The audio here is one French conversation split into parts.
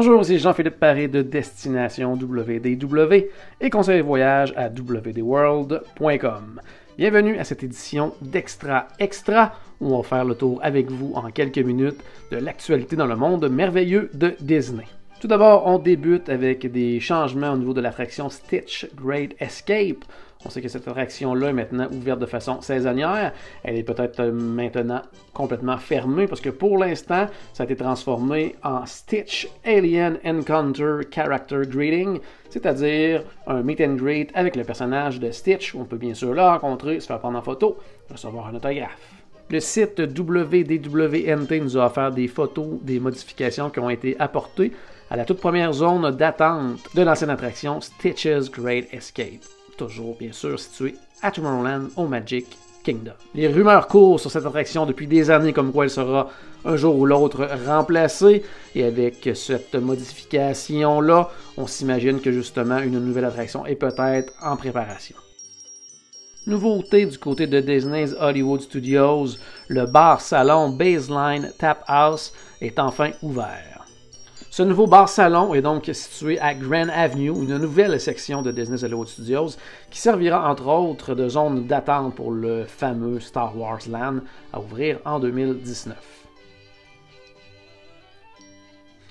Bonjour, c'est Jean-Philippe Paré de Destination WDW et conseiller voyage à wdworld.com. Bienvenue à cette édition d'Extra Extra où on va faire le tour avec vous en quelques minutes de l'actualité dans le monde merveilleux de Disney. Tout d'abord, on débute avec des changements au niveau de l'attraction Stitch Great Escape. On sait que cette attraction-là est maintenant ouverte de façon saisonnière. Elle est peut-être maintenant complètement fermée parce que pour l'instant, ça a été transformé en Stitch Alien Encounter Character Greeting, c'est-à-dire un meet and greet avec le personnage de Stitch. On peut bien sûr le rencontrer, se faire prendre en photo, recevoir un autographe. Le site WDWNT nous a offert des photos des modifications qui ont été apportées à la toute première zone d'attente de l'ancienne attraction Stitch's Great Escape. Toujours bien sûr situé à Tomorrowland au Magic Kingdom. Les rumeurs courent sur cette attraction depuis des années comme quoi elle sera un jour ou l'autre remplacée et avec cette modification-là, on s'imagine que justement une nouvelle attraction est peut-être en préparation. Nouveauté du côté de Disney's Hollywood Studios, le bar-salon Baseline Tap House est enfin ouvert. Ce nouveau bar-salon est donc situé à Grand Avenue, une nouvelle section de Disney's Hollywood Studios qui servira entre autres de zone d'attente pour le fameux Star Wars Land à ouvrir en 2019.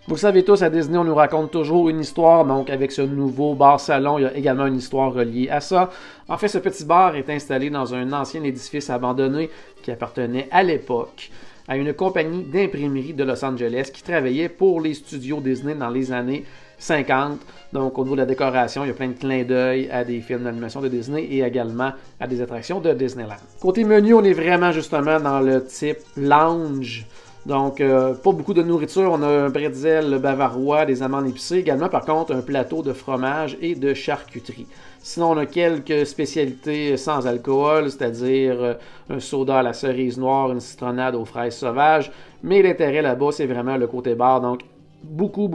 Vous le savez tous, à Disney, on nous raconte toujours une histoire, donc avec ce nouveau bar-salon, il y a également une histoire reliée à ça. En fait, ce petit bar est installé dans un ancien édifice abandonné qui appartenait à l'époque à une compagnie d'imprimerie de Los Angeles qui travaillait pour les studios Disney dans les années 50. Donc, au niveau de la décoration, il y a plein de clins d'œil à des films d'animation de Disney et également à des attractions de Disneyland. Côté menu, on est vraiment justement dans le type lounge. Donc, pas beaucoup de nourriture. On a un bretzel bavarois, des amandes épicées. Également, par contre, un plateau de fromage et de charcuterie. Sinon, on a quelques spécialités sans alcool, c'est-à-dire un soda à la cerise noire, une citronnade aux fraises sauvages. Mais l'intérêt là-bas, c'est vraiment le côté bar. Donc, beaucoup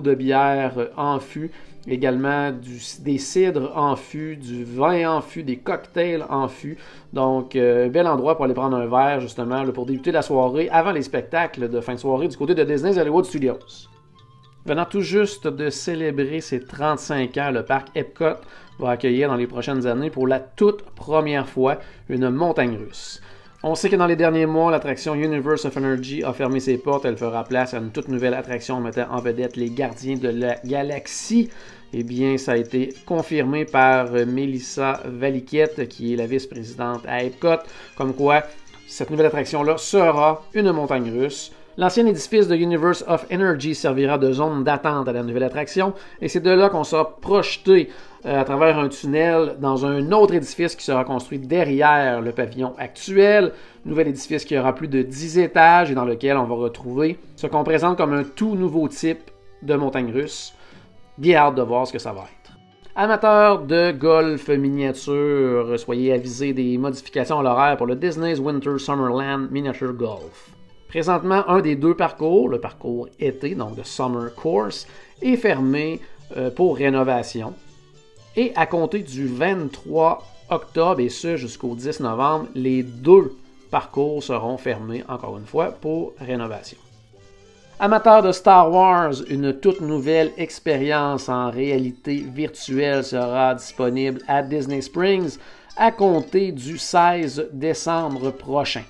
de bières en fût. Également des cidres en fût, du vin en fût, des cocktails en fût. Donc, bel endroit pour aller prendre un verre, justement, là, pour débuter la soirée avant les spectacles de fin de soirée du côté de Disney's Hollywood Studios. Venant tout juste de célébrer ses 35 ans, le parc Epcot va accueillir dans les prochaines années pour la toute première fois une montagne russe. On sait que dans les derniers mois, l'attraction Universe of Energy a fermé ses portes. Elle fera place à une toute nouvelle attraction mettant en vedette les gardiens de la galaxie. Eh bien, ça a été confirmé par Melissa Valiquette, qui est la vice-présidente à Epcot, comme quoi cette nouvelle attraction-là sera une montagne russe. L'ancien édifice de Universe of Energy servira de zone d'attente à la nouvelle attraction, et c'est de là qu'on sera projeté à travers un tunnel dans un autre édifice qui sera construit derrière le pavillon actuel. Nouvel édifice qui aura plus de 10 étages et dans lequel on va retrouver ce qu'on présente comme un tout nouveau type de montagne russe. Bien hâte de voir ce que ça va être. Amateurs de golf miniature, soyez avisés des modifications à l'horaire pour le Disney's Winter Summerland Miniature Golf. Présentement, un des deux parcours, le parcours été, donc le Summer Course, est fermé pour rénovation. Et à compter du 23 octobre, et ce jusqu'au 10 novembre, les deux parcours seront fermés, encore une fois, pour rénovation. Amateurs de Star Wars, une toute nouvelle expérience en réalité virtuelle sera disponible à Disney Springs à compter du 16 décembre prochain.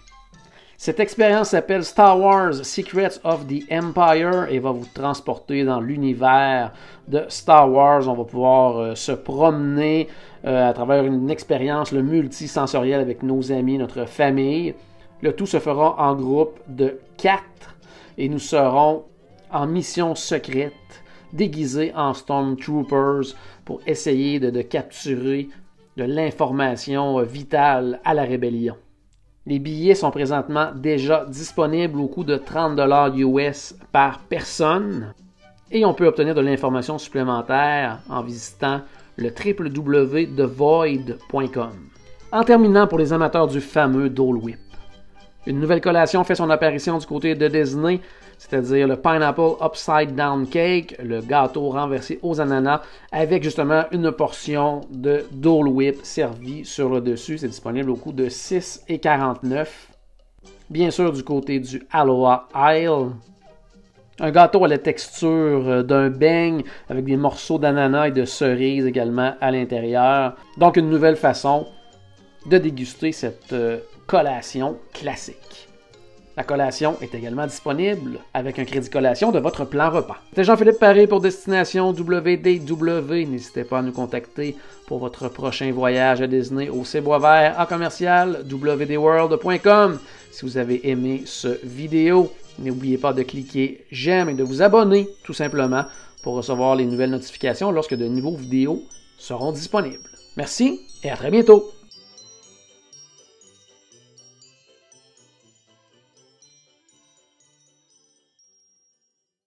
Cette expérience s'appelle Star Wars Secrets of the Empire et va vous transporter dans l'univers de Star Wars. On va pouvoir se promener à travers une expérience multisensorielle avec nos amis, notre famille. Le tout se fera en groupe de 4 et nous serons en mission secrète, déguisés en Stormtroopers pour essayer de capturer de l'information vitale à la rébellion. Les billets sont présentement déjà disponibles au coût de 30$ US par personne et on peut obtenir de l'information supplémentaire en visitant le www.thevoid.com. En terminant, pour les amateurs du fameux Dole Whip, une nouvelle collation fait son apparition du côté de Disney, c'est-à-dire le Pineapple Upside Down Cake, le gâteau renversé aux ananas, avec justement une portion de Dole Whip servie sur le dessus. C'est disponible au coût de 6,49$. Bien sûr, du côté du Aloha Isle, Un gâteau à la texture d'un beigne avec des morceaux d'ananas et de cerises également à l'intérieur. Donc une nouvelle façon de déguster cette collation classique. La collation est également disponible avec un crédit collation de votre plan repas. C'était Jean-Philippe Paré pour Destination WDW. N'hésitez pas à nous contacter pour votre prochain voyage à Disney au C-Boisvert en commercial wdworld.com. Si vous avez aimé ce vidéo, n'oubliez pas de cliquer j'aime et de vous abonner tout simplement pour recevoir les nouvelles notifications lorsque de nouveaux vidéos seront disponibles. Merci et à très bientôt!